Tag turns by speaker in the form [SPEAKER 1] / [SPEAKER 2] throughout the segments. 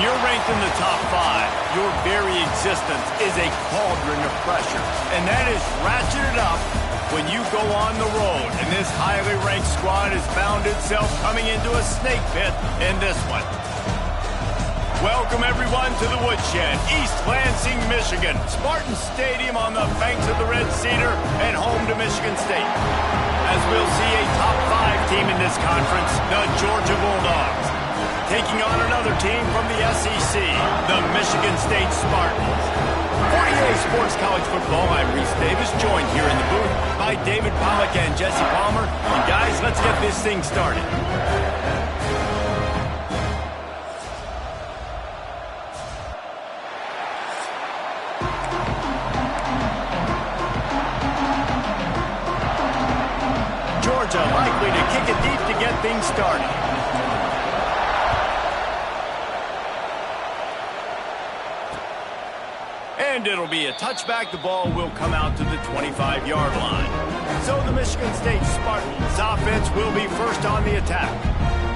[SPEAKER 1] you're ranked in the top 5, your very existence is a cauldron of pressure. And that is ratcheted up when you go on the road. And this highly ranked squad has found itself coming into a snake pit in this one. Welcome, everyone, to the Woodshed, East Lansing, Michigan. Spartan Stadium on the banks of the Red Cedar and home to Michigan State. As we'll see a top 5 team in this conference, the Georgia Bulldogs, taking on another team from the SEC, the Michigan State Spartans. 48 Sports College Football, I'm Reese Davis, joined here in the booth by David Pollack and Jesse Palmer. And guys, let's get this thing started. Georgia likely to kick it deep to get things started. And it'll be a touchback. The ball will come out to the 25-yard line. So the Michigan State Spartans offense will be first on the attack.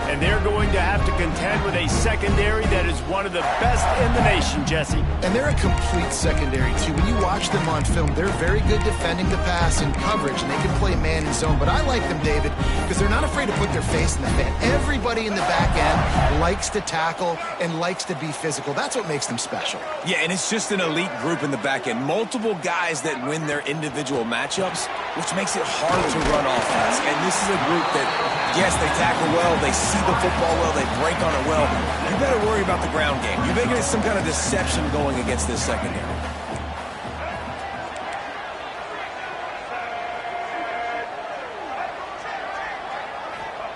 [SPEAKER 1] And they're going to have to contend with a secondary that is one of the best in the nation, Jesse.
[SPEAKER 2] And they're a complete secondary, too. When you watch them on film, they're very good defending the pass and coverage, and they can play man and zone. But I like them, David, because they're not afraid to put their face in the fan. Everybody in the back end likes to tackle and likes to be physical. That's what makes them special.
[SPEAKER 3] Yeah, and it's just an elite group in the back end. Multiple guys that win their individual matchups, which makes it hard to run offense. And this is a group that, yes, they tackle well, they see the football well, they break on it well. You better worry about the ground game. You're making it some kind of deception going against this secondary.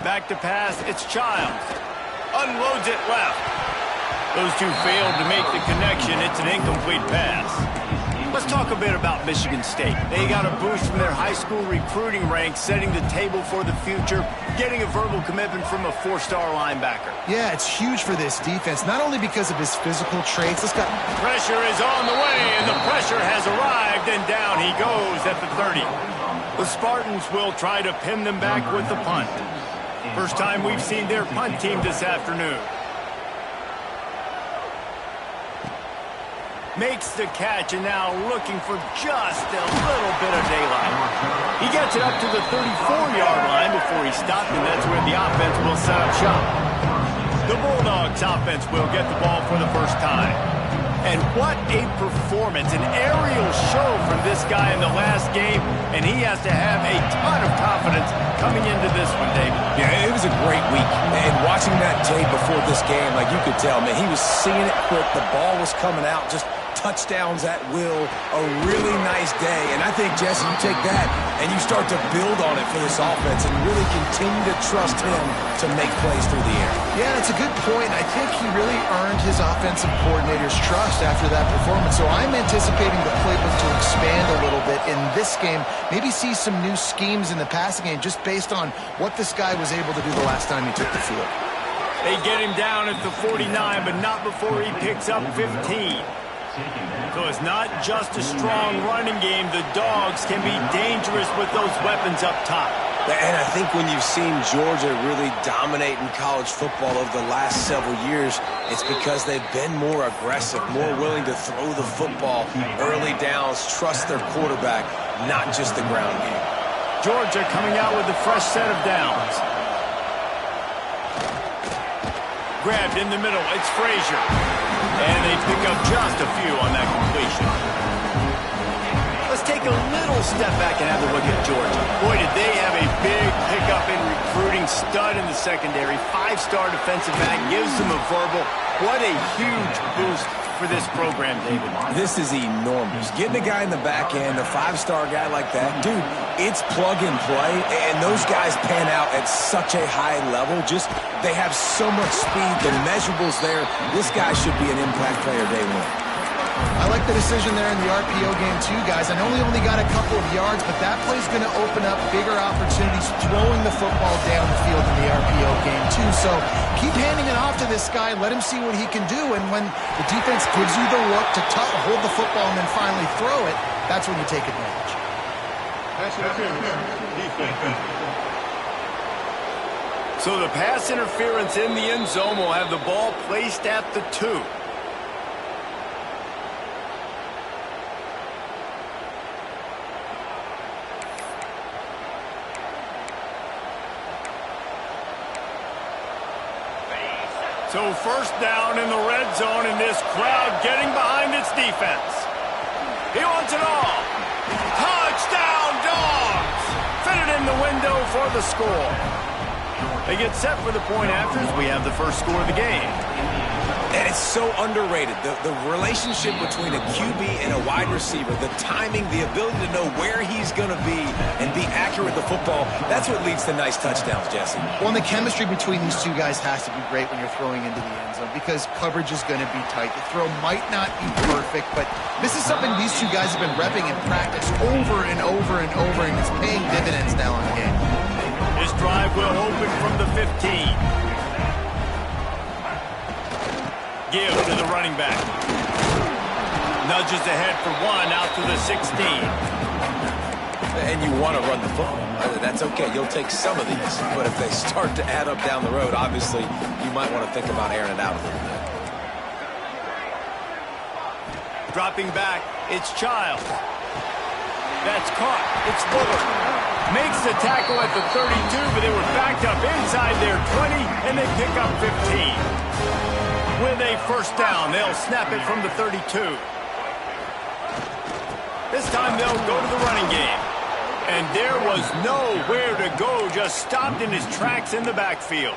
[SPEAKER 1] Back to pass, it's Childs. Unloads it left. Those two failed to make the connection. It's an incomplete pass. Let's talk a bit about Michigan State. They got a boost from their high school recruiting ranks, setting the table for the future, getting a verbal commitment from a 4-star linebacker.
[SPEAKER 2] Yeah, it's huge for this defense, not only because of his physical traits.
[SPEAKER 1] Pressure is on the way, and the pressure has arrived, and down he goes at the 30. The Spartans will try to pin them back with the punt. First time we've seen their punt team this afternoon. Makes the catch, and now looking for just a little bit of daylight. He gets it up to the 34-yard line before he stopped, and that's where the offense will set up shop. The Bulldogs offense will get the ball for the first time. And what a performance, an aerial show from this guy in the last game, and he has to have a ton of confidence coming into this one, David.
[SPEAKER 3] Yeah, it was a great week. And watching that tape before this game, like you could tell, man, he was seeing it quick. The ball was coming out, just touchdowns at will, a really nice day. And I think, Jesse, you take that and you start to build on it for this offense and really continue to trust him to make plays through the air.
[SPEAKER 2] Yeah, that's a good point. I think he really earned his offensive coordinator's trust after that performance. So I'm anticipating the playbook to expand a little bit in this game, maybe see some new schemes in the passing game just based on what this guy was able to do the last time he took the field.
[SPEAKER 1] They get him down at the 49, but not before he picks up 15. So it's not just a strong running game. The Dogs can be dangerous with those weapons up top.
[SPEAKER 3] And I think when you've seen Georgia really dominate in college football over the last several years, it's because they've been more aggressive, more willing to throw the football, early downs, trust their quarterback, not just the ground game.
[SPEAKER 1] Georgia coming out with a fresh set of downs. Grabbed in the middle, it's Frazier. And they pick up just a few on that completion. Let's take a little step back and have a look at Georgia. Boy, did they have a big pickup in recruiting. Stud in the secondary. 5-star defensive back. Gives them a verbal. What a huge boost for this program, David.
[SPEAKER 3] This is enormous. Getting a guy in the back end, a 5-star guy like that, dude, it's plug and play, and those guys pan out at such a high level. Just, they have so much speed, the measurables there. This guy should be an impact player day one.
[SPEAKER 2] I like the decision there in the RPO game too, guys. I know he only got a couple of yards, but that play's going to open up bigger opportunities throwing the football down the field in the RPO game too. So keep handing it off to this guy. Let him see what he can do. And when the defense gives you the look to hold the football and then finally throw it, that's when you take advantage.
[SPEAKER 1] So the pass interference in the end zone will have the ball placed at the 2. So first down in the red zone, and this crowd getting behind its defense. He wants it all. Touchdown, Dogs! Fitted in the window for the score. They get set for the point after as we have the first score of the game.
[SPEAKER 3] And it's so underrated. The relationship between a QB and a wide receiver, the timing, the ability to know where he's going to be and be accurate with the football, that's what leads to nice touchdowns, Jesse.
[SPEAKER 2] Well, and the chemistry between these two guys has to be great when you're throwing into the end zone because coverage is going to be tight. The throw might not be perfect, but this is something these two guys have been repping in practice over and over and over, and it's paying dividends now in the game.
[SPEAKER 1] This drive will open from the 15. Give to the running back. Nudges ahead for 1 out to the 16.
[SPEAKER 3] And you want to run the football. That's okay. You'll take some of these. But if they start to add up down the road, obviously, you might want to think about airing it out a little bit.
[SPEAKER 1] Dropping back, it's Childs. That's caught. It's Bullard. Makes the tackle at the 32, but they were backed up inside their 20, and they pick up 15. With a first down, they'll snap it from the 32. This time they'll go to the running game. And there was nowhere to go, just stopped in his tracks in the backfield.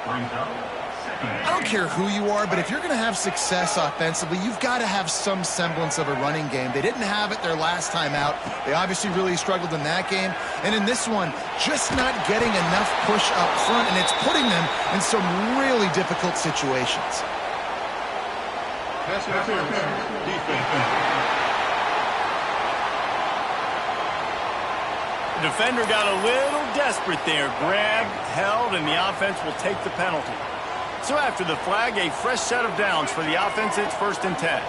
[SPEAKER 2] I don't care who you are, but if you're going to have success offensively, you've got to have some semblance of a running game. They didn't have it their last time out. They obviously really struggled in that game. And in this one, just not getting enough push up front, and it's putting them in some really difficult situations.
[SPEAKER 4] Pass interference, defense.
[SPEAKER 1] The defender got a little desperate there. Grabbed, held, and the offense will take the penalty. So after the flag, a fresh set of downs for the offense. It's 1st and 10.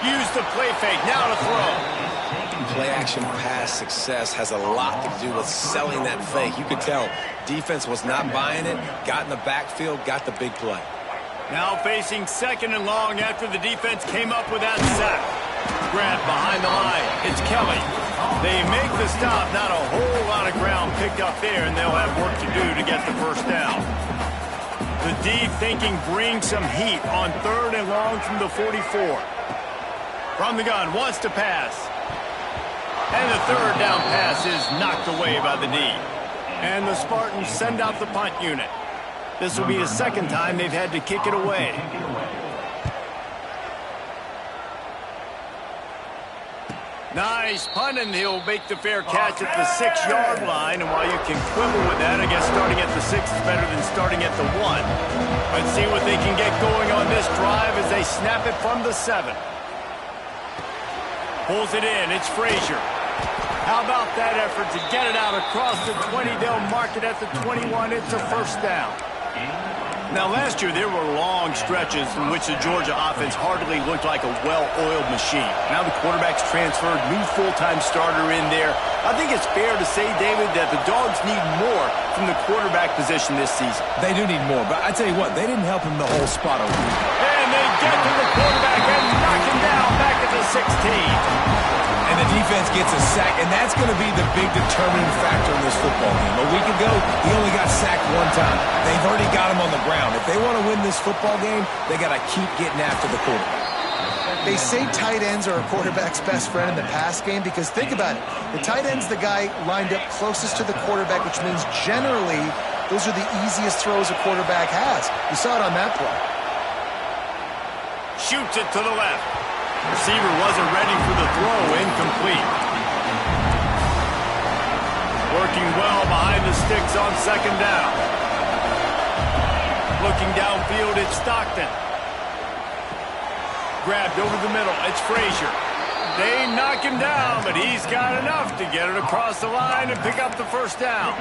[SPEAKER 1] Use the play fake. Now to throw.
[SPEAKER 3] Play action pass success has a lot to do with selling that fake. You could tell defense was not buying it, got in the backfield, got the big play.
[SPEAKER 1] Now facing 2nd and long after the defense came up with that sack. Grab behind the line. It's Kelly. They make the stop. Not a whole lot of ground picked up there, and they'll have work to do to get the first down. The D thinking bring some heat on 3rd and long from the 44. From the gun, wants to pass. And the 3rd down pass is knocked away by the D. And the Spartans send out the punt unit. This will be the 2nd time they've had to kick it away. Nice punt, and he'll make the fair catch at the 6-yard line. And while you can quibble with that, I guess starting at the 6 is better than starting at the 1. Let's see what they can get going on this drive as they snap it from the 7. Pulls it in. It's Frazier. How about that effort to get it out across the 20? They'll mark it at the 21. It's a first down. Now, last year, there were long stretches in which the Georgia offense hardly looked like a well-oiled machine. Now the quarterback's transferred, new full-time starter in there. I think it's fair to say, David, that the Dogs need more from the quarterback position this season.
[SPEAKER 3] They do need more, but I tell you what, they didn't help him the whole spot over.
[SPEAKER 1] And they get to the quarterback and knock him down back at the 16.
[SPEAKER 3] And the defense gets a sack, and that's going to be the big determining factor in this football game. A week ago, he only got sacked 1 time. They've already got him on the ground. If they want to win this football game, they got to keep getting after the quarterback.
[SPEAKER 2] They say tight ends are a quarterback's best friend in the pass game because think about it. The tight end's the guy lined up closest to the quarterback, which means generally those are the easiest throws a quarterback has. You saw it on that play.
[SPEAKER 1] Shoots it to the left. Receiver wasn't ready for the throw. Incomplete. Working well behind the sticks on 2nd down. Looking downfield, it's Stockton. Grabbed over the middle. It's Frazier. They knock him down, but he's got enough to get it across the line and pick up the first down.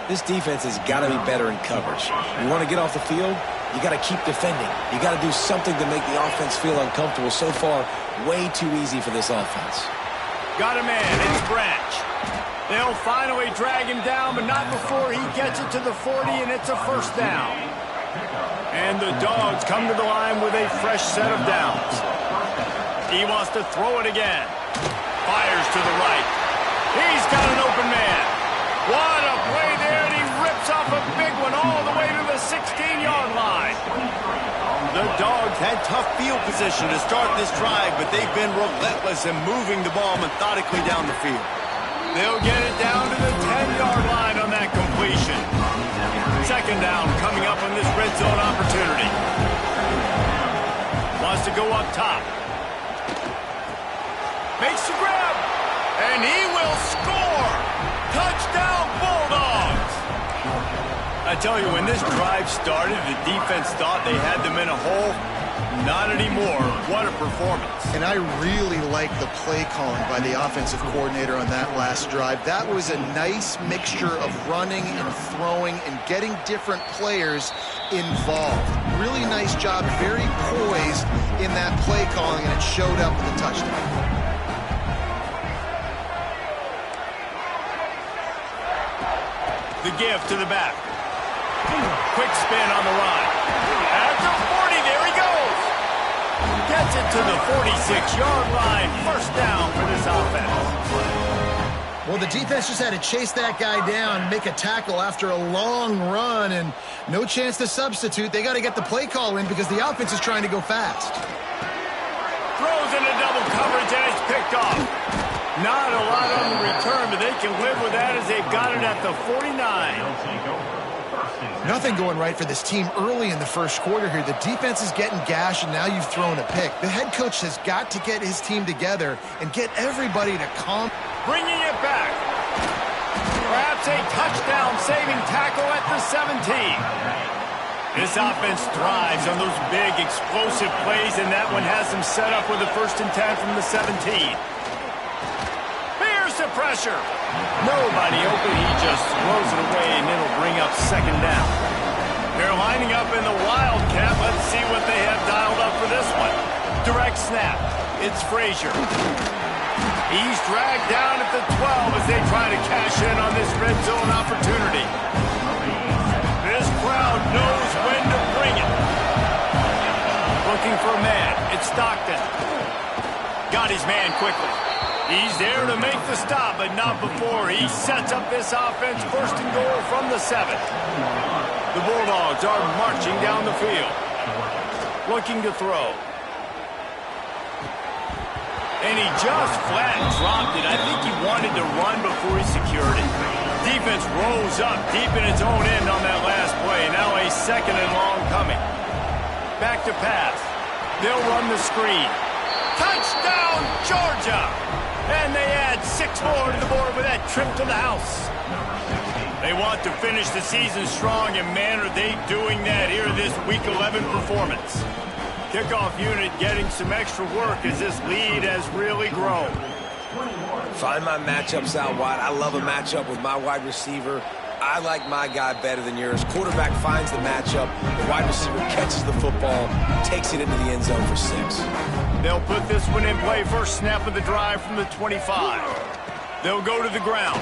[SPEAKER 3] This defense has got to be better in coverage. You want to get off the field, you got to keep defending. You got to do something to make the offense feel uncomfortable. So far, way too easy for this offense.
[SPEAKER 1] Got a man. It's Branch. They'll finally drag him down, but not before he gets it to the 40, and it's a first down. And the Dogs come to the line with a fresh set of downs. He wants to throw it again. Fires to the right. He's got an open man. What a play there, and he rips off a big one all the way to the 16-yard line.
[SPEAKER 5] The Dogs had tough field position to start this drive, but they've been relentless in moving the ball methodically down the field.
[SPEAKER 1] They'll get it down to the 10-yard line on that completion. Second down coming up on this red zone opportunity. Wants to go up top. Makes the grab. And he will score. Touchdown Bulldogs. I tell you, when this drive started, the defense thought they had them in a hole. Not anymore. What a performance.
[SPEAKER 2] And I really like the play calling by the offensive coordinator on that last drive. That was a nice mixture of running and throwing and getting different players involved. Really nice job, very poised in that play calling, and it showed up with a touchdown.
[SPEAKER 1] The give to the back. Quick spin on the run. At the 40, there he goes. Gets it to the 46-yard line. First down for this offense.
[SPEAKER 2] Well, the defense just had to chase that guy down, make a tackle after a long run, and no chance to substitute. They got to get the play call in because the offense is trying to go fast.
[SPEAKER 1] Throws into double coverage, and it's picked off. Not a lot on the return, but they can live with that as they've got it at the 49.
[SPEAKER 2] Nothing going right for this team early in the first quarter here. The defense is getting gashed, and now you've thrown a pick. The head coach has got to get his team together and get everybody to calm.
[SPEAKER 1] Bringing it back. Perhaps a touchdown-saving tackle at the 17. This offense thrives on those big, explosive plays, and that one has them set up with a 1st and 10 from the 17. Here's the pressure. Nobody open. He just throws it away, and it'll bring up second down. They're lining up in the Wildcat. Let's see what they have dialed up for this one. Direct snap. It's Frazier. He's dragged down at the 12 as they try to cash in on this red zone opportunity. This crowd knows when to bring it. Looking for a man. It's Stockton. Got his man quickly. He's there to make the stop, but not before he sets up this offense. 1st and goal from the 7. The Bulldogs are marching down the field. Looking to throw. And he just flat dropped it. I think he wanted to run before he secured it. Defense rose up deep in its own end on that last play. Now a 2nd and long coming. Back to pass. They'll run the screen. Touchdown, Georgia! And they add 6 more to the board with that trip to the house. They want to finish the season strong, and man, are they doing that here in this Week 11 performance. Kickoff unit getting some extra work as this lead has really grown.
[SPEAKER 3] Find my matchups out wide. I love a matchup with my wide receiver. I like my guy better than yours. Quarterback finds the matchup. The wide receiver catches the football, takes it into the end zone for 6.
[SPEAKER 1] They'll put this one in play. First snap of the drive from the 25. They'll go to the ground.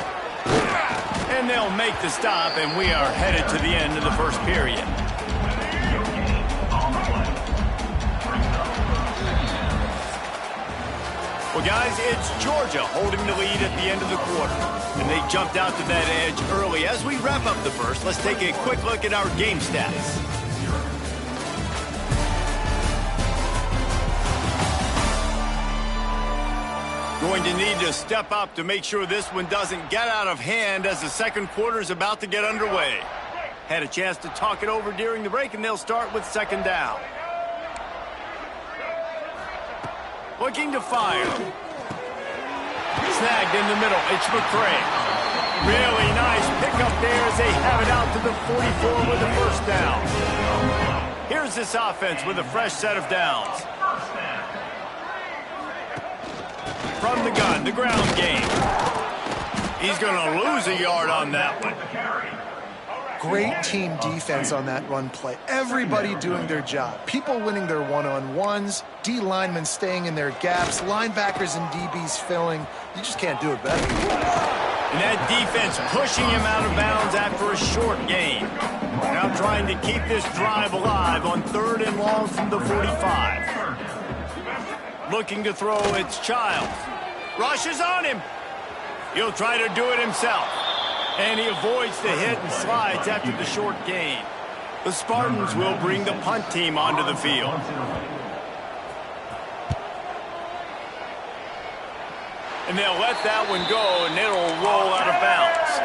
[SPEAKER 1] And they'll make the stop, and we are headed to the end of the first period. Well, guys, it's Georgia holding the lead at the end of the quarter. And they jumped out to that edge early. As we wrap up the first, let's take a quick look at our game stats. Going to need to step up to make sure this one doesn't get out of hand as the second quarter is about to get underway. Had a chance to talk it over during the break, and they'll start with 2nd down. Looking to fire. Snagged in the middle. It's McCray. Really nice pickup there as they have it out to the 44 with the 1st down. Here's this offense with a fresh set of downs. From the gun, the ground game. He's going to lose a yard on that one.
[SPEAKER 2] Great team defense on that run play. Everybody doing their job. People winning their one-on-ones, D linemen staying in their gaps, linebackers and DBs filling. You just can't do it better.
[SPEAKER 1] And that defense pushing him out of bounds after a short gain. Now trying to keep this drive alive on 3rd and long from the 45. Looking to throw, it's Childs. Rushes on him. He'll try to do it himself. And he avoids the hit and slides after the short gain. The Spartans will bring the punt team onto the field. And they'll let that one go, and it'll roll out of bounds.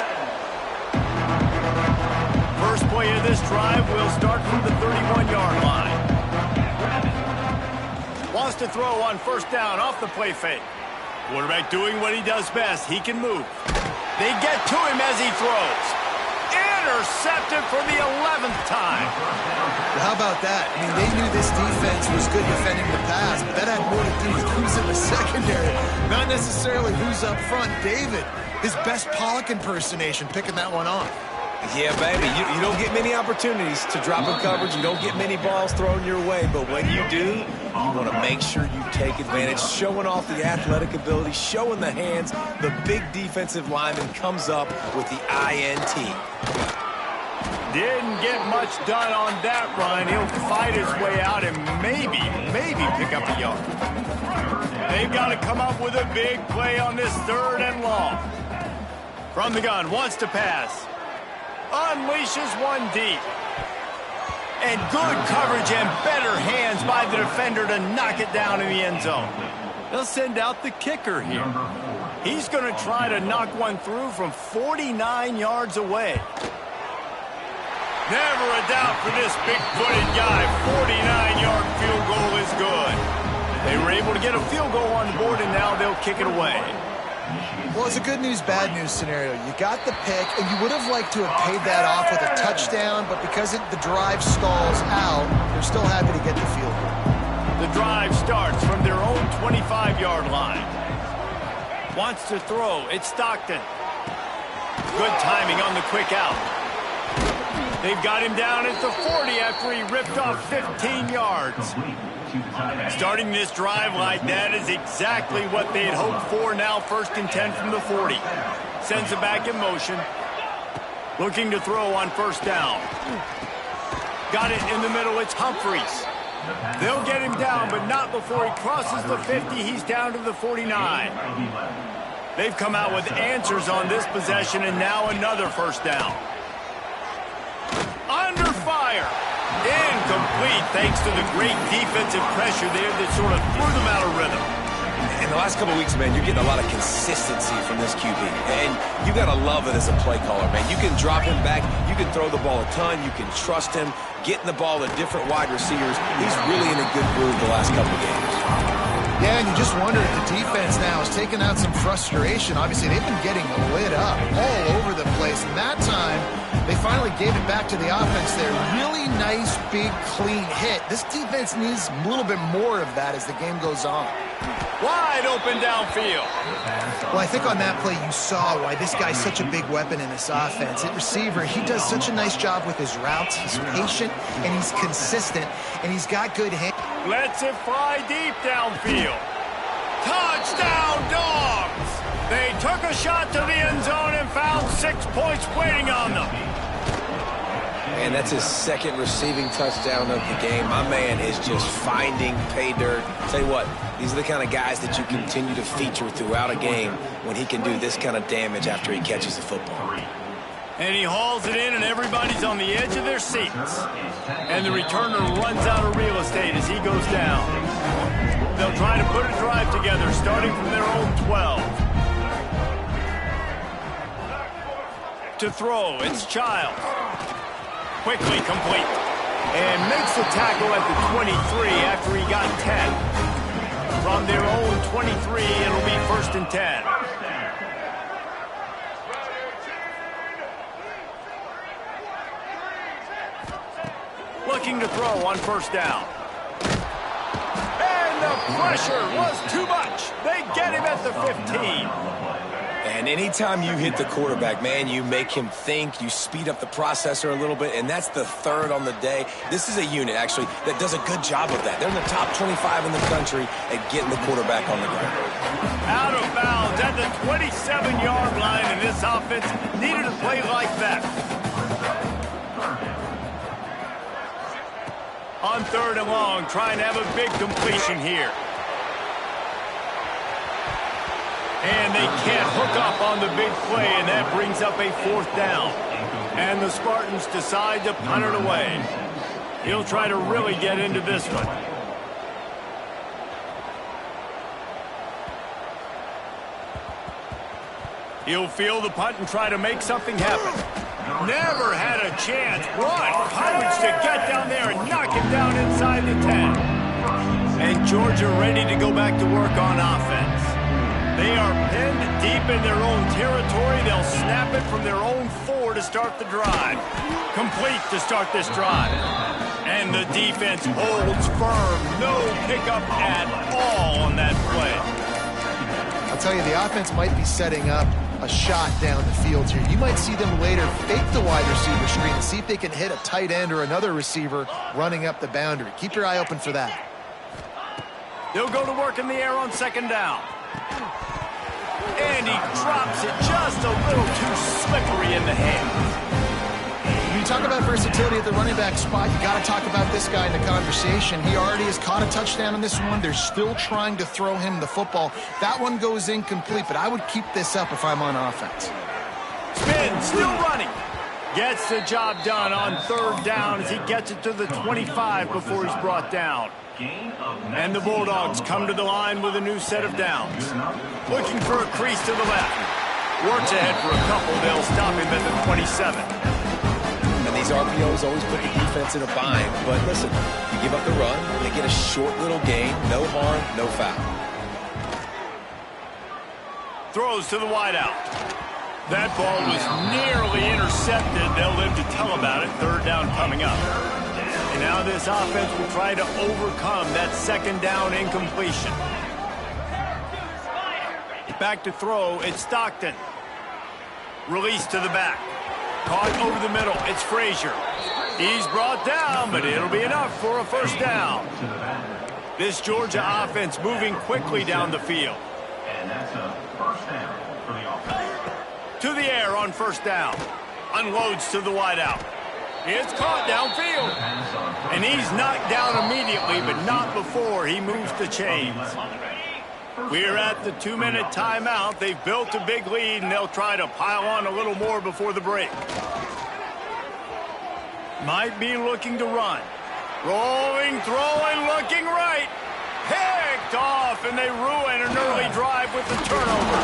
[SPEAKER 1] First play of this drive will start from the 31-yard line. Wants to throw on 1st down off the play fake. Quarterback doing what he does best. He can move. They get to him as he throws. Intercepted for the 11th time.
[SPEAKER 2] Well, how about that? I mean, they knew this defense was good defending the pass, but that had more to do with who's in the secondary, not necessarily who's up front. David, his best Pollock impersonation, picking that one off.
[SPEAKER 3] Yeah, baby, you don't get many opportunities to drop in coverage. You don't get many balls thrown your way, but when you do, you want to make sure you take advantage, showing off the athletic ability, showing the hands. The big defensive lineman comes up with the INT.
[SPEAKER 1] Didn't get much done on that run. He'll fight his way out and maybe pick up a yard. They've got to come up with a big play on this 3rd and long. From the gun, wants to pass. Unleashes one deep. And good coverage and better hands by the defender to knock it down in the end zone. They'll send out the kicker here. He's going to try to knock one through from 49 yards away. Never a doubt for this big-footed guy. 49-yard field goal is good. They were able to get a field goal on the board, and now they'll kick it away.
[SPEAKER 2] Well, it's a good news, bad news scenario. You got the pick, and you would have liked to have paid that off with a touchdown, but because the drive stalls out, they're still happy to get the field goal.
[SPEAKER 1] The drive starts from their own 25-yard line. Wants to throw. It's Stockton. Good timing on the quick out. They've got him down at the 40 after he ripped off 15 yards. Starting this drive like that is exactly what they had hoped for. Now 1st and 10 from the 40. Sends it back in motion. Looking to throw on 1st down. Got it in the middle. It's Humphreys. They'll get him down, but not before he crosses the 50. He's down to the 49. They've come out with answers on this possession, and now another 1st down. Under fire. Incomplete thanks to the great defensive pressure there that sort of threw them out of rhythm.
[SPEAKER 3] In the last couple of weeks, man, you're getting a lot of consistency from this QB. And you got to love it as a play caller, man. You can drop him back. You can throw the ball a ton. You can trust him. Getting the ball to different wide receivers. He's really in a good groove the last couple of games.
[SPEAKER 2] Yeah, and you just wonder if the defense now is taking out some frustration. Obviously, they've been getting lit up all over the place. And that time, they finally gave it back to the offense there. Really nice, big, clean hit. This defense needs a little bit more of that as the game goes on.
[SPEAKER 1] Wide open downfield.
[SPEAKER 2] Well, I think on that play you saw why this guy's such a big weapon in this offense. At receiver, he does such a nice job with his routes. He's patient, and he's consistent, and he's got good hands.
[SPEAKER 1] Lets it fly deep downfield. Touchdown, Dogs! They took a shot to the end zone and found 6 points waiting on them.
[SPEAKER 3] And that's his 2nd receiving touchdown of the game. My man is just finding pay dirt. Tell you what, these are the kind of guys that you continue to feature throughout a game when he can do this kind of damage after he catches the football.
[SPEAKER 1] And he hauls it in, and everybody's on the edge of their seats. And the returner runs out of real estate as he goes down. They'll try to put a drive together, starting from their own 12. To throw, it's Childs. Quickly complete. And makes the tackle at the 23 after he got 10. From their own 23, it'll be 1st and 10. Looking to throw on 1st down. And the pressure was too much. They get him at the 15.
[SPEAKER 3] And anytime you hit the quarterback, man, you make him think, you speed up the processor a little bit, and that's the third on the day. This is a unit, actually, that does a good job of that. They're in the top 25 in the country at getting the quarterback on the ground.
[SPEAKER 1] Out of bounds at the 27-yard line, and this offense needed a play like that. On 3rd and long, trying to have a big completion here. And they can't hook up on the big play, and that brings up a 4th down. And the Spartans decide to punt it away. He'll try to really get into this one. He'll field the punt and try to make something happen. Never had a chance. What courage to get down there and knock him down inside the 10. And Georgia ready to go back to work on offense. They are pinned deep in their own territory. They'll snap it from their own 4 to start the drive. Complete to start this drive. And the defense holds firm. No pickup at all on that play.
[SPEAKER 2] I'll tell you, the offense might be setting up a shot down the field here. You might see them later fake the wide receiver screen and see if they can hit a tight end or another receiver running up the boundary. Keep your eye open for that.
[SPEAKER 1] They'll go to work in the air on 2nd down. And he drops it just a little too slippery in the hands.
[SPEAKER 2] When you talk about versatility at the running back spot, you got to talk about this guy in the conversation. He already has caught a touchdown on this one. They're still trying to throw him the football. That one goes incomplete, but I would keep this up if I'm on offense.
[SPEAKER 1] Spin, still running. Gets the job done on 3rd down as he gets it to the 25 before he's brought down. And the Bulldogs come to the line with a new set of downs. Looking for a crease to the left. Works ahead for a couple. They'll stop him at the 27.
[SPEAKER 3] And these RPOs always put the defense in a bind. But listen, you give up the run, they get a short little gain. No harm, no foul.
[SPEAKER 1] Throws to the wideout. That ball was nearly intercepted. They'll live to tell about it. 3rd down coming up. And now this offense will try to overcome that 2nd down incompletion. Back to throw, it's Stockton. Release to the back. Caught over the middle, it's Frazier. He's brought down, but it'll be enough for a 1st down. This Georgia offense moving quickly down the field.
[SPEAKER 4] And that's a 1st down for the offense.
[SPEAKER 1] To the air on 1st down. Unloads to the wideout. It's caught downfield. And he's knocked down immediately, but not before he moves the chains. We're at the 2-minute timeout. They've built a big lead, and they'll try to pile on a little more before the break. Might be looking to run. Rolling, throwing, looking right. Picked off, and they ruin an early drive with the turnover.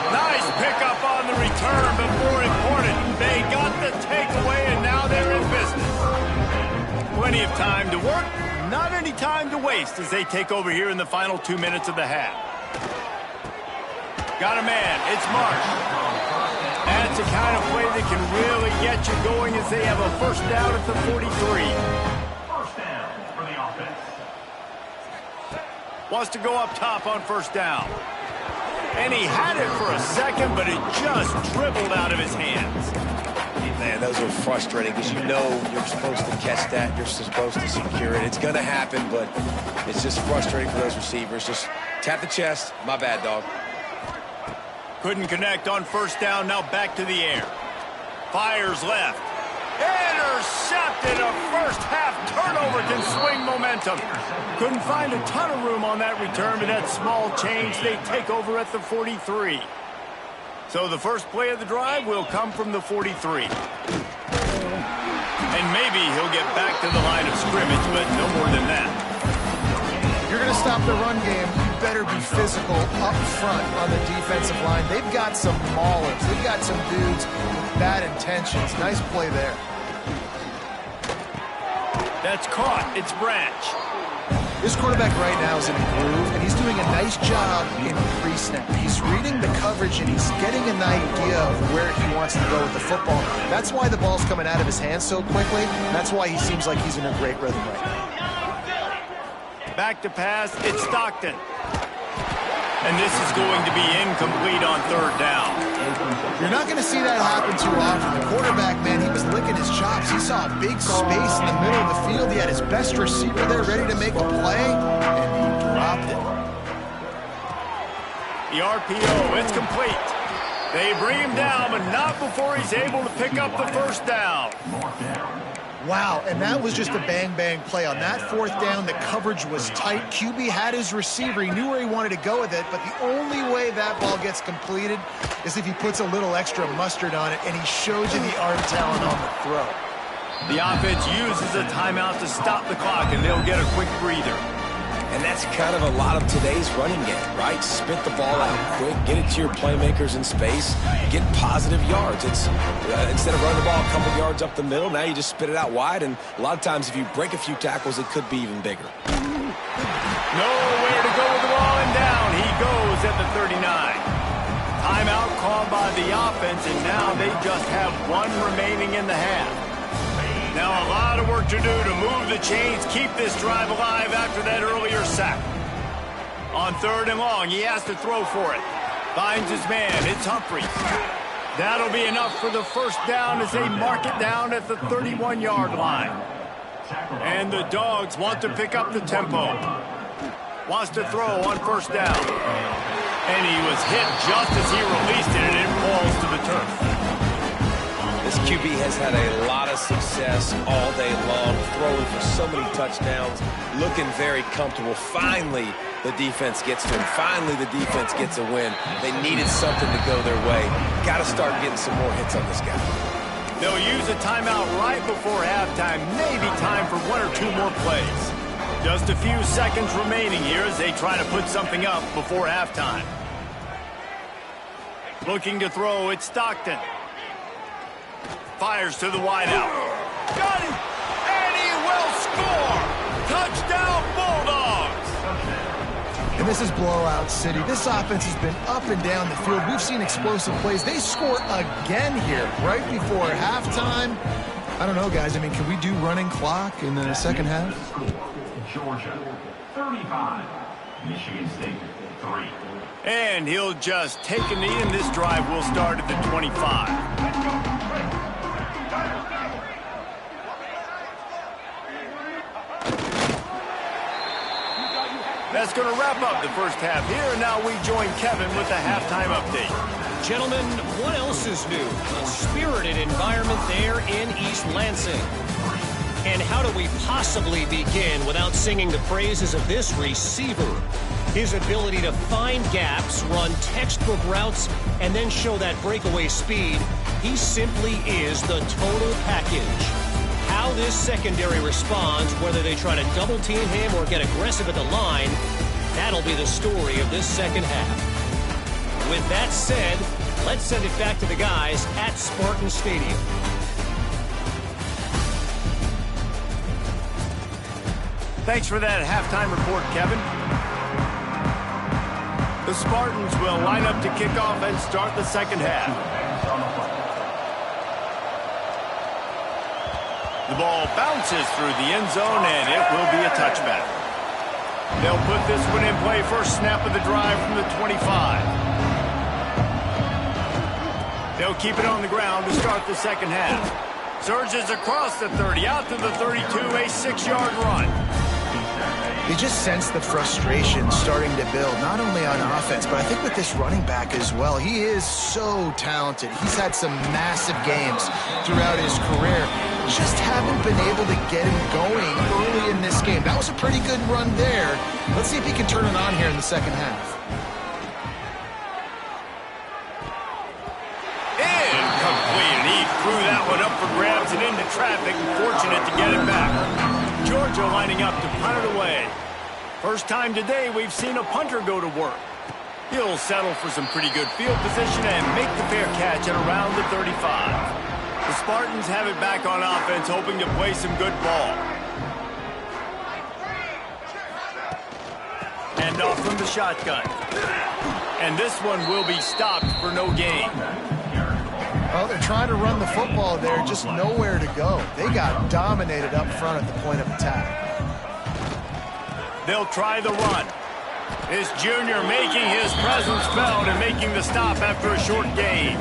[SPEAKER 1] Nice pickup on the return, but more important, they got the takeaway, and now they're in business. Plenty of time to work, not any time to waste as they take over here in the final 2 minutes of the half. Got a man, it's Marsh. That's the kind of play that can really get you going as they have a 1st down at the 43.
[SPEAKER 4] 1st down for the offense.
[SPEAKER 1] Wants to go up top on 1st down. And he had it for a second, but it just dribbled out of his hands.
[SPEAKER 3] Man, those are frustrating because you know you're supposed to catch that. You're supposed to secure it. It's going to happen, but it's just frustrating for those receivers. Just tap the chest. My bad, dog.
[SPEAKER 1] Couldn't connect on 1st down. Now back to the air. Fires left. Intercepted. A 1st half turnover can swing momentum. Couldn't find a ton of room on that return, but that small change, they take over at the 43. So the first play of the drive will come from the 43. And maybe he'll get back to the line of scrimmage, but no more than that.
[SPEAKER 2] If you're going to stop the run game, you better be physical up front on the defensive line. They've got some maulers. They've got some dudes with bad intentions. Nice play there.
[SPEAKER 1] That's caught. It's Branch.
[SPEAKER 2] This quarterback right now is in a groove, and he's doing a nice job in pre-snap. He's reading the coverage, and he's getting an idea of where he wants to go with the football. That's why the ball's coming out of his hands so quickly, and that's why he seems like he's in a great rhythm right now.
[SPEAKER 1] Back to pass, it's Stockton. And this is going to be incomplete on third down.
[SPEAKER 2] You're not going to see that happen too often. The quarterback, man, he was licking his chops. He saw a big space in the middle of the field. He had his best receiver there ready to make a play, and he dropped it.
[SPEAKER 1] The RPO, it's complete. They bring him down, but not before he's able to pick up the first down.
[SPEAKER 2] Wow, and that was just a bang-bang play. On that fourth down, the coverage was tight. QB had his receiver. He knew where he wanted to go with it, but the only way that ball gets completed is if he puts a little extra mustard on it, and he shows you the arm talent on the throw.
[SPEAKER 1] The offense uses a timeout to stop the clock, and they'll get a quick breather.
[SPEAKER 3] And that's kind of a lot of today's running game, right? Spit the ball out quick, get it to your playmakers in space, get positive yards. It's instead of running the ball a couple yards up the middle, now you just spit it out wide, and a lot of times if you break a few tackles, it could be even bigger.
[SPEAKER 1] Nowhere to go with the ball, and down he goes at the 39. Timeout called by the offense, and now they just have one remaining in the half. Now a lot of work to do to move the chains, keep this drive alive after that earlier sack. On third and long, he has to throw for it. Finds his man, it's Humphries. That'll be enough for the first down as they mark it down at the 31-yard line. And the Dogs want to pick up the tempo. Wants to throw on first down. And he was hit just as he released it, and it falls to the turf.
[SPEAKER 3] This QB has had a lot of success all day long, throwing for so many touchdowns, looking very comfortable. Finally, the defense gets to him. Finally, the defense gets a win. They needed something to go their way. Got to start getting some more hits on this guy.
[SPEAKER 1] They'll use a timeout right before halftime. Maybe time for one or two more plays. Just a few seconds remaining here as they try to put something up before halftime. Looking to throw, it's Stockton. Fires to the wideout. Got it! And he will score! Touchdown, Bulldogs!
[SPEAKER 2] And this is blowout city. This offense has been up and down the field. We've seen explosive plays. They score again here right before halftime. I don't know, guys. I mean, can we do running clock in the second half?
[SPEAKER 4] Georgia, 35. Michigan State, 3.
[SPEAKER 1] And he'll just take a knee, and this drive will start at the 25. That's going to wrap up the first half here, and now we join Kevin with the halftime update.
[SPEAKER 6] Gentlemen, what else is new? A spirited environment there in East Lansing. And how do we possibly begin without singing the praises of this receiver? His ability to find gaps, run textbook routes, and then show that breakaway speed. He simply is the total package. How this secondary responds, whether they try to double-team him or get aggressive at the line, that'll be the story of this second half. With that said, let's send it back to the guys at Spartan Stadium.
[SPEAKER 1] Thanks for that halftime report, Kevin. The Spartans will line up to kick off and start the second half. The ball bounces through the end zone, and it will be a touchback. They'll put this one in play first snap of the drive from the 25. They'll keep it on the ground to start the second half. Surges across the 30, out to the 32, a 6-yard run.
[SPEAKER 2] You just sense the frustration starting to build, not only on offense, but I think with this running back as well. He is so talented. He's had some massive games throughout his career. Just haven't been able to get him going early in this game. That was a pretty good run there. Let's see if he can turn it on here in the second half.
[SPEAKER 1] Incomplete, and he threw that one up for grabs and into traffic, and fortunate to get it back. Georgia lining up to punt it away. First time today we've seen a punter go to work. He'll settle for some pretty good field position and make the fair catch at around the 35. The Spartans have it back on offense, hoping to play some good ball. Hand off from the shotgun. And this one will be stopped for no gain.
[SPEAKER 2] Well, they're trying to run the football there, just nowhere to go. They got dominated up front at the point of attack.
[SPEAKER 1] They'll try the run. This junior making his presence felt and making the stop after a short gain.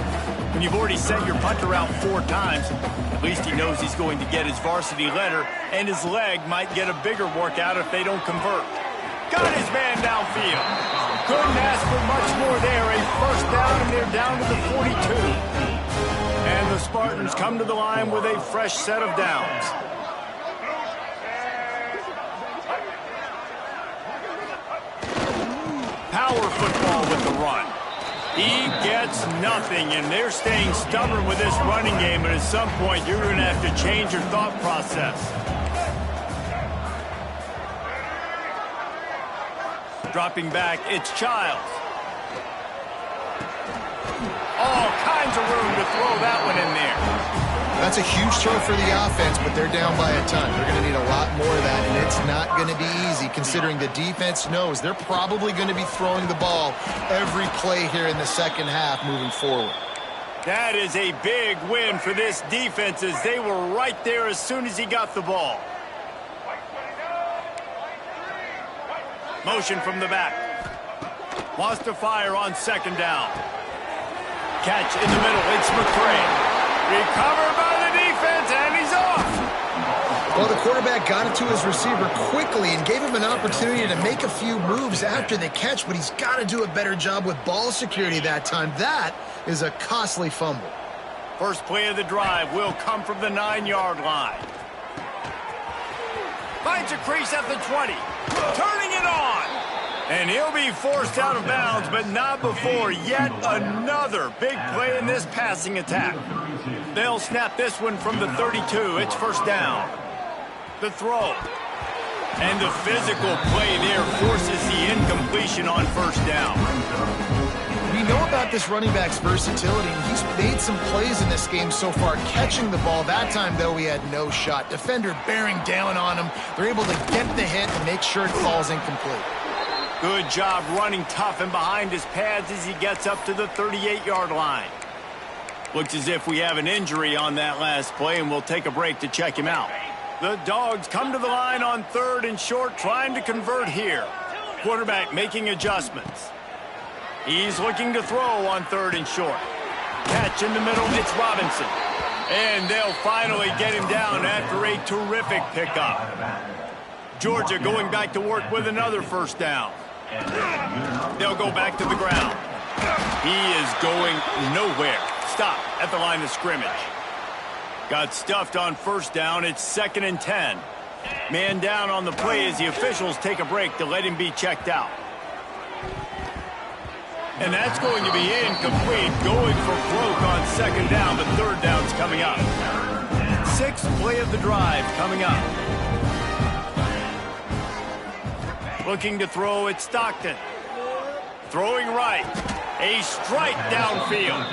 [SPEAKER 1] When you've already sent your punter out 4 times, at least he knows he's going to get his varsity letter, and his leg might get a bigger workout if they don't convert. Got his man downfield. Couldn't ask for much more there. A first down, and they're down to the 42. And the Spartans come to the line with a fresh set of downs. Power football with the run. He gets nothing, and they're staying stubborn with this running game, but at some point you're going to have to change your thought process. Dropping back, it's Childs. All kinds of room to throw that one in there.
[SPEAKER 2] That's a huge throw for the offense, but they're down by a ton. They're going to need a lot more of that, and it's not going to be easy considering the defense knows they're probably going to be throwing the ball every play here in the second half moving forward.
[SPEAKER 1] That is a big win for this defense as they were right there as soon as he got the ball. Motion from the back. Wants to fire on second down. Catch in the middle. It's McCray. Recovered by the defense, and he's off.
[SPEAKER 2] Well, the quarterback got it to his receiver quickly and gave him an opportunity to make a few moves after the catch, but he's got to do a better job with ball security that time. That is a costly fumble.
[SPEAKER 1] First play of the drive will come from the 9-yard line. Finds a crease at the 20. Turning it on. And he'll be forced out of bounds, but not before yet another big play in this passing attack. They'll snap this one from the 32. It's first down. The throw. And the physical play there forces the incompletion on first down.
[SPEAKER 2] We know about this running back's versatility, and he's made some plays in this game so far, catching the ball. That time, though, he had no shot. Defender bearing down on him. They're able to get the hit and make sure it falls incomplete.
[SPEAKER 1] Good job running tough and behind his pads as he gets up to the 38-yard line. Looks as if we have an injury on that last play, and we'll take a break to check him out. The Dogs come to the line on 3rd and short, trying to convert here. Quarterback making adjustments. He's looking to throw on 3rd and short. Catch in the middle, it's Robinson. And they'll finally get him down after a terrific pickup. Georgia going back to work with another first down. They'll go back to the ground. He is going nowhere. Stop at the line of scrimmage. Got stuffed on first down. It's 2nd and 10. Man down on the play as the officials take a break to let him be checked out. And that's going to be incomplete. Going for broke on 2nd down, but 3rd down's coming up. 6th play of the drive coming up. Looking to throw, it's Stockton. Throwing right. A strike downfield.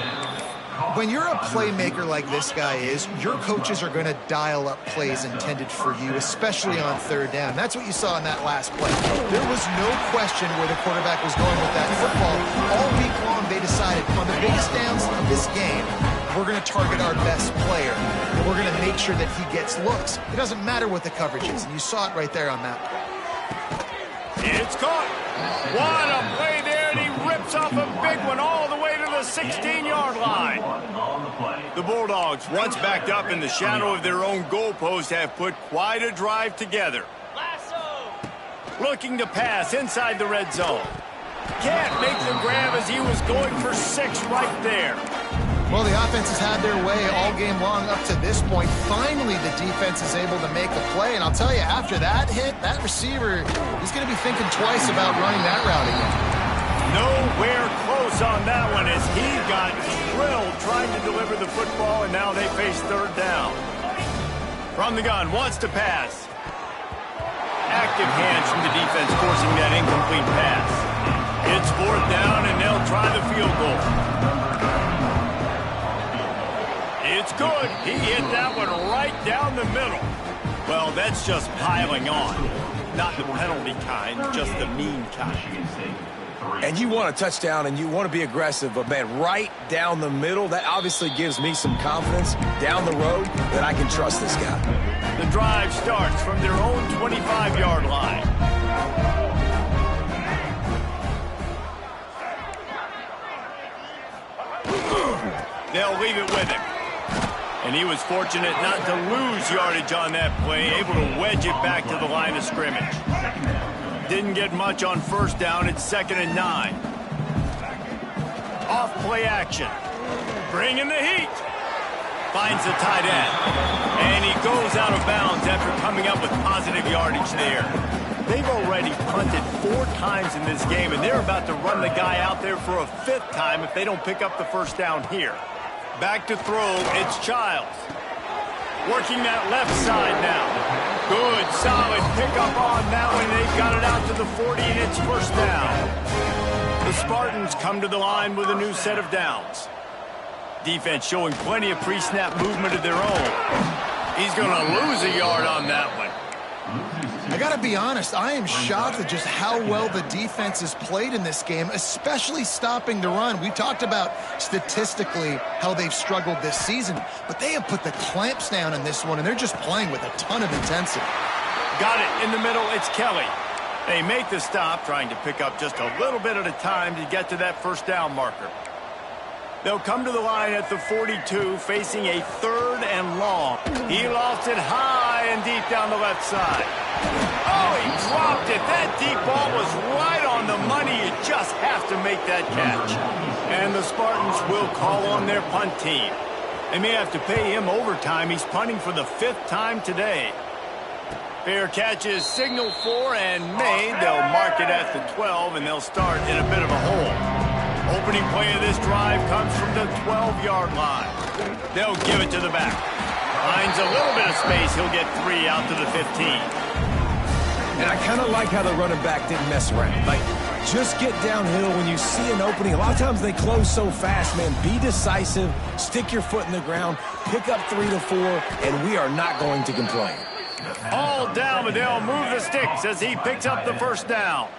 [SPEAKER 2] When you're a playmaker like this guy is, your coaches are going to dial up plays intended for you, especially on 3rd down. That's what you saw in that last play. There was no question where the quarterback was going with that football. All week long, they decided on the biggest downs of this game, we're going to target our best player, and we're going to make sure that he gets looks. It doesn't matter what the coverage is, and you saw it right there on that play.
[SPEAKER 1] It's caught. What a play there, and he rips off a big one all the way to the 16-yard line. The Bulldogs, once backed up in the shadow of their own goalpost, have put quite a drive together. Looking to pass inside the red zone. Can't make the grab as he was going for 6 right there.
[SPEAKER 2] Well, the offense has had their way all game long up to this point. Finally, the defense is able to make a play. And I'll tell you, after that hit, that receiver, he's going to be thinking twice about running that route again.
[SPEAKER 1] Nowhere close on that one as he got drilled trying to deliver the football, and now they face 3rd down. From the gun, wants to pass. Active hands from the defense forcing that incomplete pass. It's 4th down, and they'll try the field goal. It's good. He hit that one right down the middle. Well, that's just piling on. Not the penalty kind, just the mean kind.
[SPEAKER 3] And you want a touchdown and you want to be aggressive, but, man, right down the middle, that obviously gives me some confidence down the road that I can trust this guy.
[SPEAKER 1] The drive starts from their own 25-yard line. They'll leave it with him. And he was fortunate not to lose yardage on that play, able to wedge it back to the line of scrimmage. Didn't get much on first down. It's 2nd and 9. Off play action. Bringing the heat. Finds the tight end. And he goes out of bounds after coming up with positive yardage there. They've already punted 4 times in this game, and they're about to run the guy out there for a 5th time if they don't pick up the first down here. Back to throw, it's Childs. Working that left side now. Good, solid pickup on that one. They've got it out to the 40, and it's first down. The Spartans come to the line with a new set of downs. Defense showing plenty of pre-snap movement of their own. He's going to lose a yard on that one.
[SPEAKER 2] I got to be honest, I am shocked at just how well the defense has played in this game, especially stopping the run. We talked about statistically how they've struggled this season, but they have put the clamps down in this one, and they're just playing with a ton of intensity.
[SPEAKER 1] Got it in the middle, it's Kelly. They make the stop, trying to pick up just a little bit at a time to get to that first down marker. They'll come to the line at the 42, facing a 3rd and long. He lofts it high and deep down the left side. Oh, he dropped it. That deep ball was right on the money. You just have to make that catch. And the Spartans will call on their punt team. They may have to pay him overtime. He's punting for the 5th time today. Fair catch is signaled for and made. They'll mark it at the 12, and they'll start in a bit of a hole. Opening play of this drive comes from the 12-yard line. They'll give it to the back. Finds a little bit of space. He'll get 3 out to the 15.
[SPEAKER 3] And I kind of like how the running back didn't mess around. Like, just get downhill when you see an opening. A lot of times they close so fast, man. Be decisive. Stick your foot in the ground. Pick up 3 to 4, and we are not going to complain.
[SPEAKER 1] All down, but they'll move the sticks as he picks up the first down.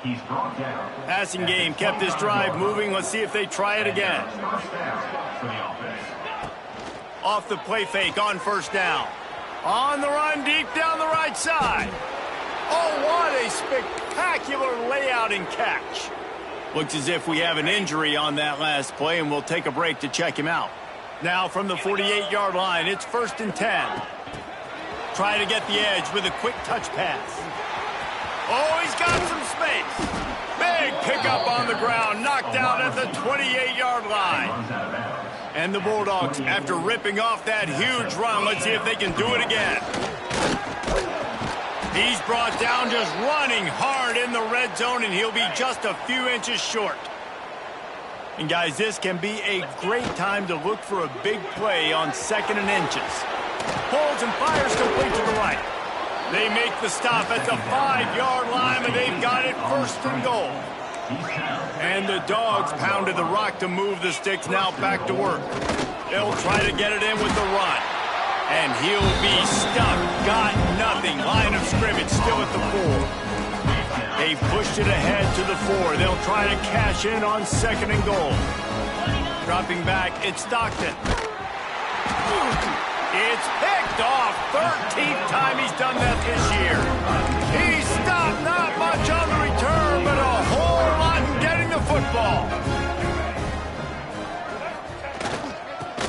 [SPEAKER 1] Passing game kept this drive moving. Let's see if they try it again. Off the play fake on first down. On the run deep down the right side. Oh, what a spectacular layout and catch. Looks as if we have an injury on that last play, and we'll take a break to check him out. Now from the 48-yard line, it's 1st and 10. Try to get the edge with a quick touch pass. Oh, he's got some space. Big pickup on the ground, knocked down at the 28-yard line. And the Bulldogs, after ripping off that huge run, let's see if they can do it again. He's brought down just running hard in the red zone, and he'll be just a few inches short. And guys, this can be a great time to look for a big play on 2nd and inches. Pulls and fires complete to the right. They make the stop at the 5-yard line, and they've got it 1st and goal. And the Dogs pounded the rock to move the sticks, now back to work. They'll try to get it in with the run. And he'll be stuck. Got nothing. Line of scrimmage still at the 4. They've pushed it ahead to the 4. They'll try to cash in on 2nd and goal. Dropping back, it's Stockton. It's picked off. 13th time he's done that this year. He stopped not much on the return, but a whole lot in getting the football.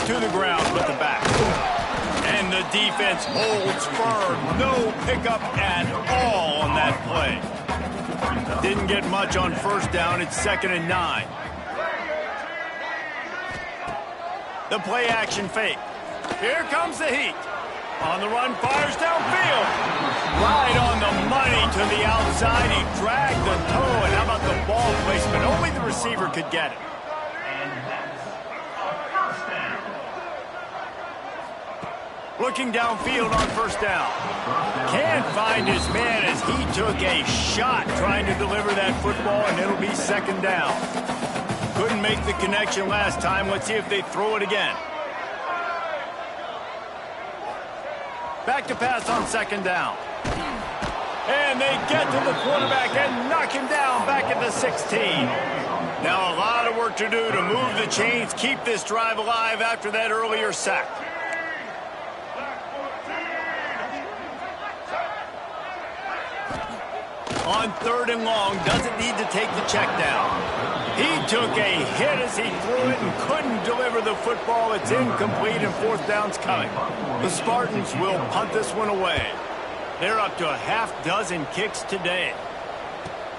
[SPEAKER 1] To the ground with the back. And the defense holds firm. No pickup at all on that play. Didn't get much on first down. It's 2nd and 9. The play action fake. Here comes the heat. On the run, fires downfield. Right on the money to the outside. He dragged the toe. And how about the ball placement? Only the receiver could get it. Looking downfield on first down. Can't find his man as he took a shot trying to deliver that football, and it'll be 2nd down. Couldn't make the connection last time. Let's see if they throw it again. Back to pass on 2nd down. And they get to the quarterback and knock him down back at the 16. Now a lot of work to do to move the chains, keep this drive alive after that earlier sack. On 3rd and long, doesn't need to take the check down. He took a hit as he threw it and couldn't deliver the football. It's incomplete and fourth down's coming. The Spartans will punt this one away. They're up to a half dozen kicks today.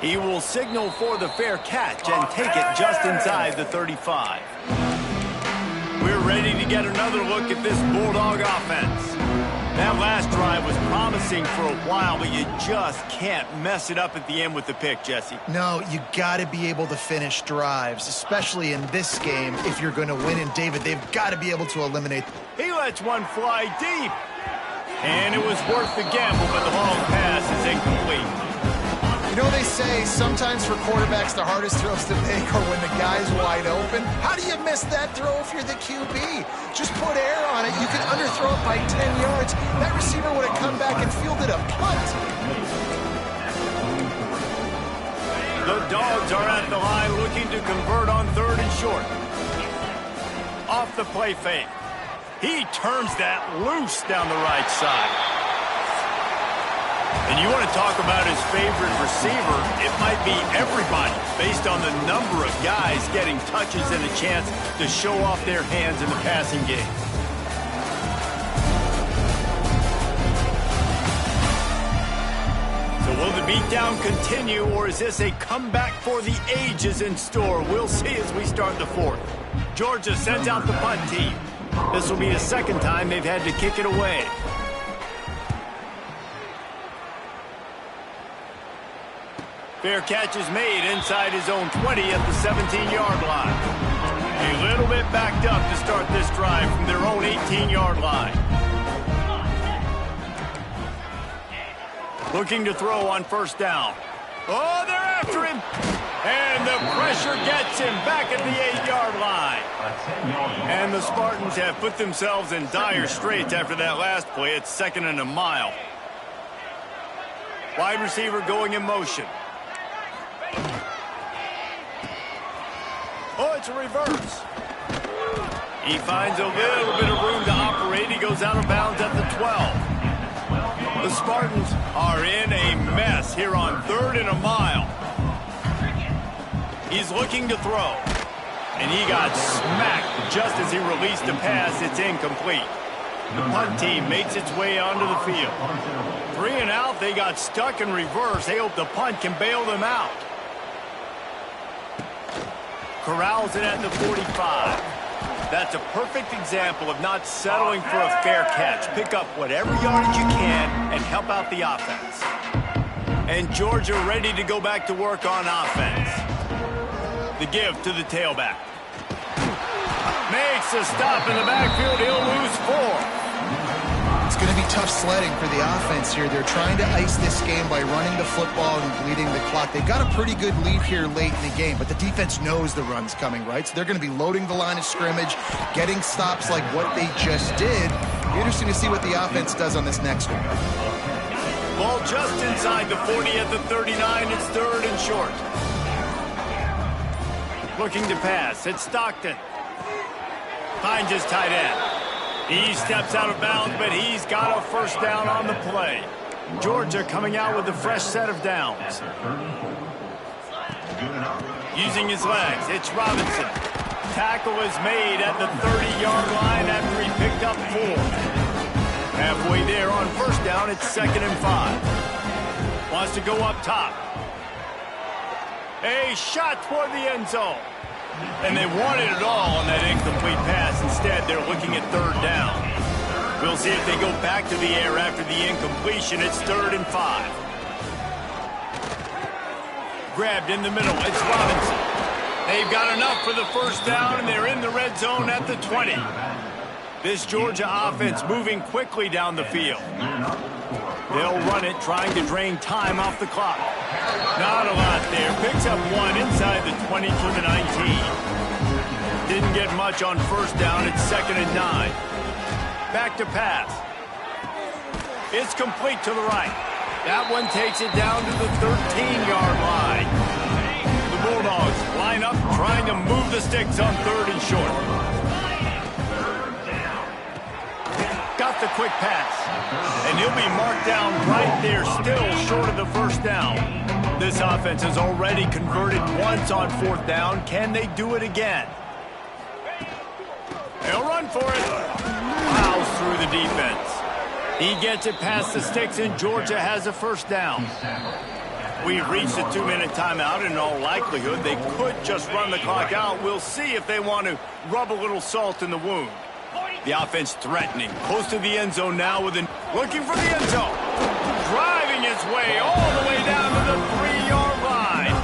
[SPEAKER 1] He will signal for the fair catch and take it just inside the 35. We're ready to get another look at this Bulldog offense. That last drive was promising for a while, but you just can't mess it up at the end with the pick, Jesse.
[SPEAKER 2] No, you got to be able to finish drives, especially in this game if you're going to win. And, David, they've got to be able to eliminate.
[SPEAKER 1] He lets one fly deep. And it was worth the gamble, but the long pass is incomplete.
[SPEAKER 2] You know, they say sometimes for quarterbacks the hardest throws to make are when the guy's wide open. How do you miss that throw if you're the QB? Just put air on it. You can underthrow it by 10 yards. That receiver would have come back and fielded a punt.
[SPEAKER 1] The Dogs are at the line looking to convert on 3rd and short. Off the play fake. He turns that loose down the right side. And you want to talk about his favorite receiver, it might be everybody based on the number of guys getting touches and a chance to show off their hands in the passing game. So will the beatdown continue, or is this a comeback for the ages in store? We'll see as we start the fourth. Georgia sends out the punt team. This will be the second time they've had to kick it away. Fair catch is made inside his own 20 at the 17-yard line. A little bit backed up to start this drive from their own 18-yard line. Looking to throw on 1st down. Oh, they're after him. And the pressure gets him back at the 8-yard line. And the Spartans have put themselves in dire straits after that last play. It's 2nd and a mile. Wide receiver going in motion. Oh, it's a reverse. He finds a little bit of room to operate. He goes out of bounds at the 12. The Spartans are in a mess here on 3rd and a mile. He's looking to throw. And he got smacked just as he released a pass. It's incomplete. The punt team makes its way onto the field. 3 and out. They got stuck in reverse. They hope the punt can bail them out. Corrals it at the 45. That's a perfect example of not settling for a fair catch. Pick up whatever yardage you can and help out the offense. And Georgia ready to go back to work on offense. The give to the tailback. Makes a stop in the backfield. He'll lose 4.
[SPEAKER 2] It's going to be tough sledding for the offense here. They're trying to ice this game by running the football and bleeding the clock. They've got a pretty good lead here late in the game, but the defense knows the run's coming, right? So they're going to be loading the line of scrimmage, getting stops like what they just did. Be interesting to see what the offense does on this next one.
[SPEAKER 1] Ball just inside the 40 at the 39. It's 3rd and short. Looking to pass. It's Stockton. Finds his tight end. He steps out of bounds, but he's got a 1st down on the play. Georgia coming out with a fresh set of downs. Using his legs, it's Robinson. Tackle is made at the 30-yard line after he picked up 4. Halfway there on 1st down, it's 2nd and 5. Wants to go up top. A shot toward the end zone. And they wanted it all on that incomplete pass. Instead, they're looking at 3rd down. We'll see if they go back to the air after the incompletion. It's 3rd and 5. Grabbed in the middle. It's Robinson. They've got enough for the 1st down, and they're in the red zone at the 20. This Georgia offense moving quickly down the field. They'll run it, trying to drain time off the clock. Not a lot there. Picks up 1 inside the 20 to the 19. Didn't get much on 1st down. It's 2nd and 9. Back to pass. It's complete to the right. That one takes it down to the 13-yard line. The Bulldogs line up, trying to move the sticks on 3rd and short. Got the quick pass. And he'll be marked down right there, still short of the 1st down. This offense has already converted once on 4th down. Can they do it again? They'll run for it. Plows through the defense. He gets it past the sticks, and Georgia has a 1st down. We've reached a 2-minute timeout. In all likelihood, they could just run the clock out. We'll see if they want to rub a little salt in the wound. The offense threatening. Close to the end zone now with looking for the end zone. Driving its way all the way down to the 3-yard line.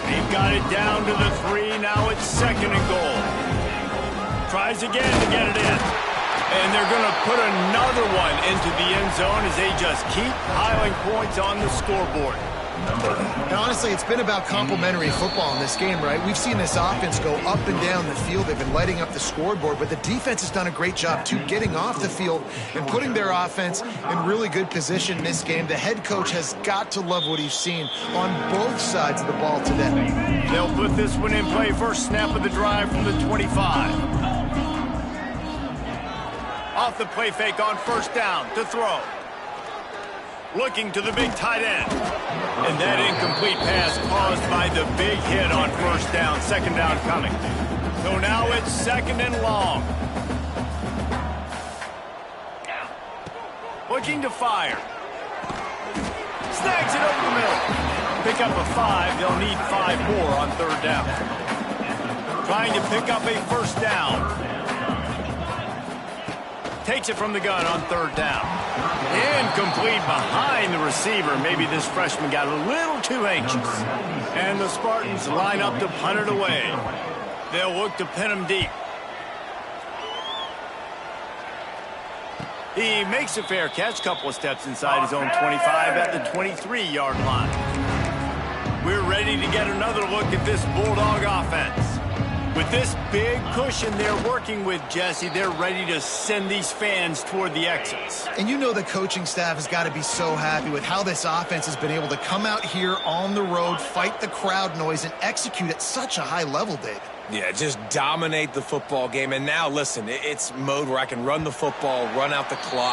[SPEAKER 1] They've got it down to the 3. Now it's 2nd and goal. Tries again to get it in. And they're going to put another one into the end zone as they just keep piling points on the scoreboard.
[SPEAKER 2] And honestly, it's been about complementary football in this game, right? We've seen this offense go up and down the field. They've been lighting up the scoreboard, but the defense has done a great job, too, getting off the field and putting their offense in really good position in this game. The head coach has got to love what he's seen on both sides of the ball today.
[SPEAKER 1] They'll put this one in play. First snap of the drive from the 25. Off the play fake on 1st down to throw. Looking to the big tight end. And that incomplete pass caused by the big hit on 1st down. 2nd down coming. So now it's 2nd and long. Looking to fire. Snags it over the middle. Pick up a 5. They'll need 5 more on 3rd down. Trying to pick up a 1st down. Takes it from the gun on 3rd down. Incomplete behind the receiver. Maybe this freshman got a little too anxious. And the Spartans line up to punt it away. They'll look to pin him deep. He makes a fair catch. Couple of steps inside his own 25 at the 23-yard line. We're ready to get another look at this Bulldog offense. With this big cushion they're working with, Jesse, they're ready to send these fans toward the exits.
[SPEAKER 2] And you know the coaching staff has got to be so happy with how this offense has been able to come out here on the road, fight the crowd noise, and execute at such a high level, David.
[SPEAKER 3] Yeah, just dominate the football game. And now, listen, it's mode where I can run the football, run out the clock.